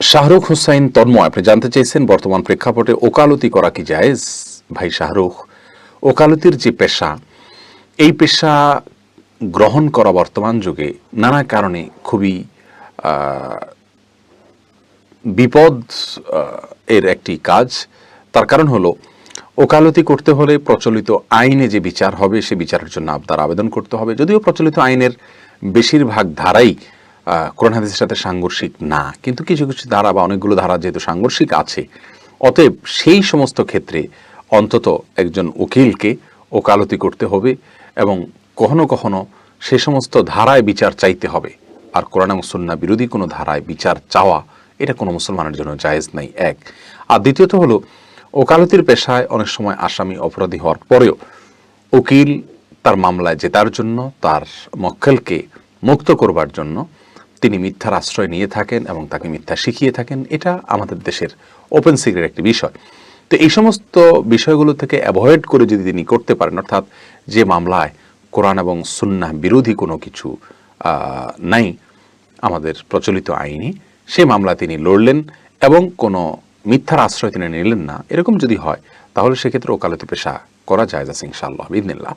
শাহরুখ হুসাইন তন্ময় আপনি জানতে চেয়েছেন বর্তমান প্রেক্ষাপটে ওকালতি করা কি জায়েজ। ভাই শাহরুখ, ওকালতির যে পেশা, এই পেশা গ্রহণ করা বর্তমান যুগে নানা কারণে খুবই বিপদ এর একটি কাজ। তার কারণ হলো, ওকালতি করতে হলে প্রচলিত আইনে যে বিচার হবে সে বিচারের জন্য আপনার আবেদন করতে হবে। যদিও প্রচলিত আইনের বেশিরভাগ ধারাই কোরআন হাদিসের সাথে সাংঘর্ষিক না, কিন্তু কিছু কিছু ধারা বা অনেকগুলো ধারা যেহেতু সাংঘর্ষিক আছে, অতএব সেই সমস্ত ক্ষেত্রে অন্তত একজন উকিলকে ওকালতি করতে হবে এবং কখনো কখনো সে সমস্ত ধারায় বিচার চাইতে হবে। আর কোরআন এবং সুন্নাহ বিরোধী কোনো ধারায় বিচার চাওয়া, এটা কোনো মুসলমানের জন্য জায়েজ নাই, এক। আর দ্বিতীয়ত হলো, ওকালতির পেশায় অনেক সময় আসামি অপরাধী হওয়ার পরেও উকিল তার মামলায় জেতার জন্য, তার মক্কেলকে মুক্ত করবার জন্য তিনি মিথ্যার আশ্রয় নিয়ে থাকেন এবং তাকে মিথ্যা শিখিয়ে থাকেন। এটা আমাদের দেশের ওপেন সিক্রেট একটি বিষয়। তো এই সমস্ত বিষয়গুলো থেকে অ্যাভয়েড করে যদি তিনি করতে পারেন, অর্থাৎ যে মামলায় কোরআন এবং সুন্নাহ বিরোধী কোনো কিছু নাই আমাদের প্রচলিত আইনে, সে মামলা তিনি লড়লেন এবং কোনো মিথ্যার আশ্রয় তিনি নিলেন না, এরকম যদি হয় তাহলে সেক্ষেত্রে ওকালতি পেশা করা যায় ইনশাআল্লাহ বিইذনিল্লাহ।